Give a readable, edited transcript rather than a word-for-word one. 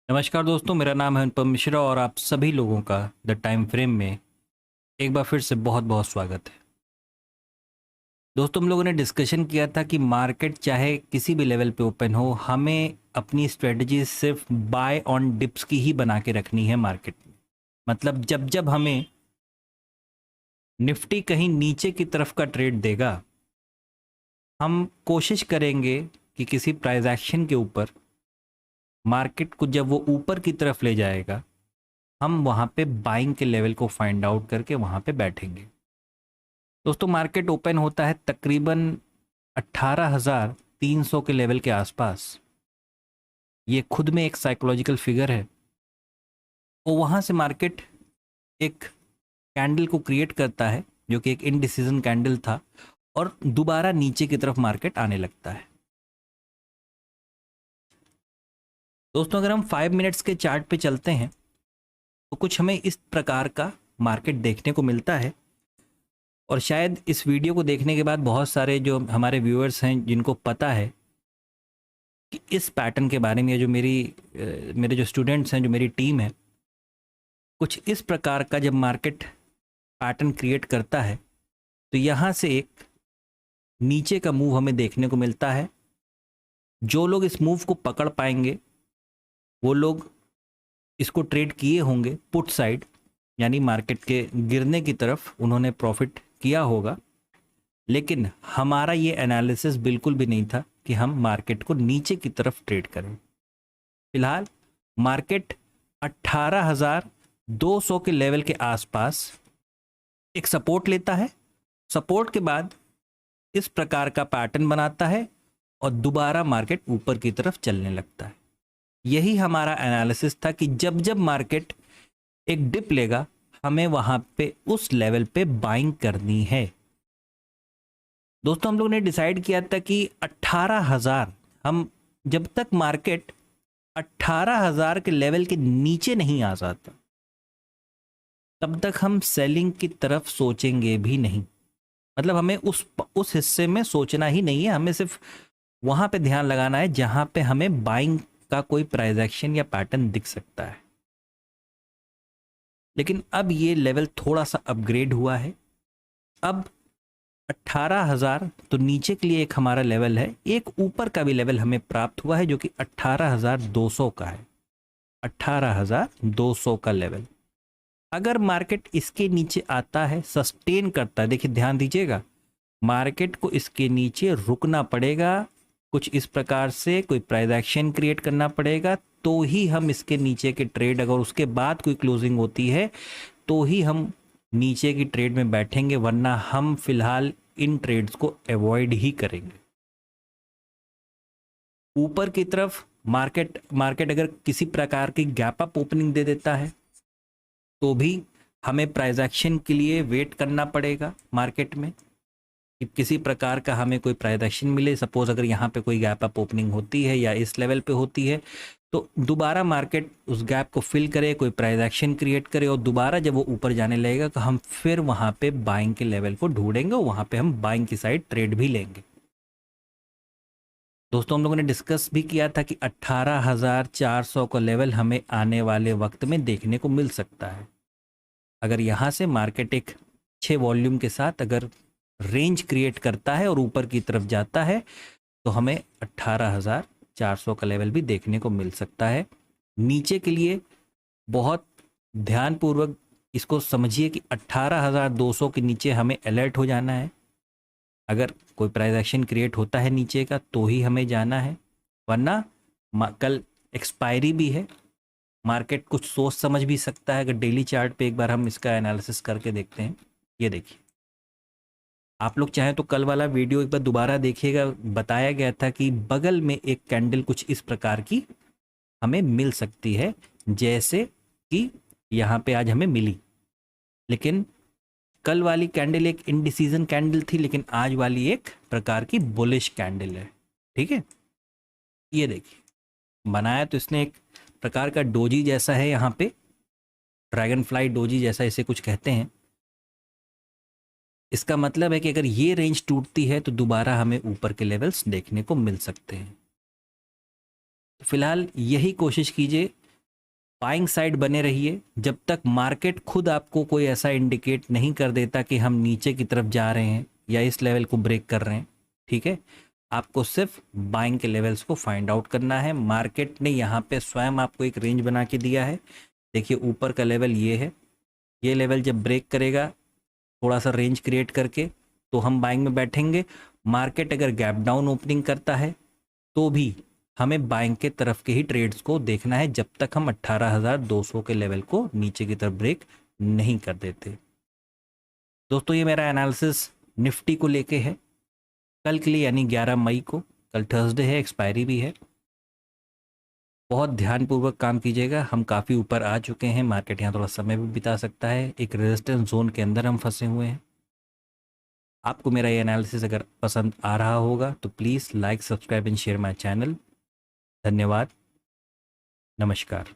नमस्कार दोस्तों, मेरा नाम है अनुपम मिश्रा और आप सभी लोगों का द टाइम फ्रेम में एक बार फिर से बहुत बहुत स्वागत है। दोस्तों, हम लोगों ने डिस्कशन किया था कि मार्केट चाहे किसी भी लेवल पे ओपन हो, हमें अपनी स्ट्रेटजी सिर्फ बाय ऑन डिप्स की ही बना के रखनी है मार्केट में। मतलब जब जब हमें निफ्टी कहीं नीचे की तरफ का ट्रेड देगा, हम कोशिश करेंगे कि किसी प्राइस एक्शन के ऊपर मार्केट को जब वो ऊपर की तरफ ले जाएगा, हम वहाँ पे बाइंग के लेवल को फाइंड आउट करके वहाँ पे बैठेंगे। दोस्तों, मार्केट ओपन होता है तकरीबन 18,300 के लेवल के आसपास। ये खुद में एक साइकोलॉजिकल फिगर है। तो वहाँ से मार्केट एक कैंडल को क्रिएट करता है जो कि एक इनडिसीजन कैंडल था, और दोबारा नीचे की तरफ मार्केट आने लगता है। दोस्तों, अगर हम 5 मिनट्स के चार्ट पे चलते हैं तो कुछ हमें इस प्रकार का मार्केट देखने को मिलता है। और शायद इस वीडियो को देखने के बाद बहुत सारे जो हमारे व्यूअर्स हैं जिनको पता है कि इस पैटर्न के बारे में, जो मेरे जो स्टूडेंट्स हैं, जो मेरी टीम है, कुछ इस प्रकार का जब मार्केट पैटर्न क्रिएट करता है तो यहाँ से एक नीचे का मूव हमें देखने को मिलता है। जो लोग इस मूव को पकड़ पाएंगे वो लोग इसको ट्रेड किए होंगे पुट साइड, यानी मार्केट के गिरने की तरफ उन्होंने प्रॉफिट किया होगा। लेकिन हमारा ये एनालिसिस बिल्कुल भी नहीं था कि हम मार्केट को नीचे की तरफ ट्रेड करें। फिलहाल मार्केट 18,200 के लेवल के आसपास एक सपोर्ट लेता है। सपोर्ट के बाद इस प्रकार का पैटर्न बनाता है और दोबारा मार्केट ऊपर की तरफ चलने लगता है। यही हमारा एनालिसिस था कि जब जब मार्केट एक डिप लेगा, हमें वहां पे उस लेवल पे बाइंग करनी है। दोस्तों, हम लोग ने डिसाइड किया था कि 18,000, हम जब तक मार्केट 18,000 के लेवल के नीचे नहीं आ जाता तब तक हम सेलिंग की तरफ सोचेंगे भी नहीं। मतलब हमें उस हिस्से में सोचना ही नहीं है, हमें सिर्फ वहां पे ध्यान लगाना है जहां पे हमें बाइंग का कोई प्राइस एक्शन या पैटर्न दिख सकता है। लेकिन अब ये लेवल थोड़ा सा अपग्रेड हुआ है। अब 18,000 तो नीचे के लिए एक हमारा लेवल है, एक ऊपर का भी लेवल हमें प्राप्त हुआ है जो कि 18,200 का है। 18,200 का लेवल अगर मार्केट इसके नीचे आता है, सस्टेन करता है, देखिए ध्यान दीजिएगा, मार्केट को इसके नीचे रुकना पड़ेगा, कुछ इस प्रकार से कोई प्राइस एक्शन क्रिएट करना पड़ेगा, तो ही हम इसके नीचे के ट्रेड, अगर उसके बाद कोई क्लोजिंग होती है तो ही हम नीचे की ट्रेड में बैठेंगे, वरना हम फिलहाल इन ट्रेड्स को अवॉइड ही करेंगे। ऊपर की तरफ मार्केट अगर किसी प्रकार की गैप अप ओपनिंग दे देता है तो भी हमें प्राइस एक्शन के लिए वेट करना पड़ेगा मार्केट में, कि किसी प्रकार का हमें कोई प्राइस एक्शन मिले। सपोज अगर यहाँ पे कोई गैप अप ओपनिंग होती है या इस लेवल पे होती है तो दोबारा मार्केट उस गैप को फिल करे, कोई प्राइस एक्शन क्रिएट करे, और दोबारा जब वो ऊपर जाने लगेगा तो हम फिर वहाँ पे बाइंग के लेवल को ढूंढेंगे और वहाँ पे हम बाइंग की साइड ट्रेड भी लेंगे। दोस्तों, हम लोगों ने डिस्कस भी किया था कि 18,400 का लेवल हमें आने वाले वक्त में देखने को मिल सकता है। अगर यहाँ से मार्केट एक 6 वॉल्यूम के साथ अगर रेंज क्रिएट करता है और ऊपर की तरफ जाता है तो हमें 18,400 का लेवल भी देखने को मिल सकता है। नीचे के लिए बहुत ध्यानपूर्वक इसको समझिए कि 18,200 के नीचे हमें अलर्ट हो जाना है। अगर कोई प्राइस एक्शन क्रिएट होता है नीचे का तो ही हमें जाना है, वरना कल एक्सपायरी भी है, मार्केट कुछ सोच समझ भी सकता है। अगर डेली चार्ट पे एक बार हम इसका एनालिसिस करके देखते हैं, ये देखिए, आप लोग चाहें तो कल वाला वीडियो एक बार दोबारा देखिएगा। बताया गया था कि बगल में एक कैंडल कुछ इस प्रकार की हमें मिल सकती है, जैसे कि यहाँ पे आज हमें मिली। लेकिन कल वाली कैंडल एक इनडिसीजन कैंडल थी, लेकिन आज वाली एक प्रकार की बुलिश कैंडल है। ठीक है, ये देखिए, बनाया तो इसने एक प्रकार का डोजी जैसा है, यहाँ पे ड्रैगन फ्लाई डोजी जैसा इसे कुछ कहते हैं। इसका मतलब है कि अगर ये रेंज टूटती है तो दोबारा हमें ऊपर के लेवल्स देखने को मिल सकते हैं। तो फिलहाल यही कोशिश कीजिए बाइंग साइड बने रहिए जब तक मार्केट खुद आपको कोई ऐसा इंडिकेट नहीं कर देता कि हम नीचे की तरफ जा रहे हैं या इस लेवल को ब्रेक कर रहे हैं। ठीक है, आपको सिर्फ बाइंग के लेवल्स को फाइंड आउट करना है। मार्केट ने यहाँ पे स्वयं आपको एक रेंज बना के दिया है। देखिए ऊपर का लेवल ये है, ये लेवल जब ब्रेक करेगा थोड़ा सा रेंज क्रिएट करके तो हम बाइंग में बैठेंगे। मार्केट अगर गैप डाउन ओपनिंग करता है तो भी हमें बाइंग के तरफ के ही ट्रेड्स को देखना है जब तक हम 18,200 के लेवल को नीचे की तरफ ब्रेक नहीं कर देते। दोस्तों ये मेरा एनालिसिस निफ्टी को लेके है कल के लिए, यानी 11 मई को। कल थर्सडे है, एक्सपायरी भी है। बहुत ध्यानपूर्वक काम कीजिएगा। हम काफ़ी ऊपर आ चुके हैं, मार्केट यहाँ थोड़ा समय भी बिता सकता है। एक रेजिस्टेंस जोन के अंदर हम फंसे हुए हैं। आपको मेरा ये एनालिसिस अगर पसंद आ रहा होगा तो please like, subscribe and share my channel. धन्यवाद, नमस्कार।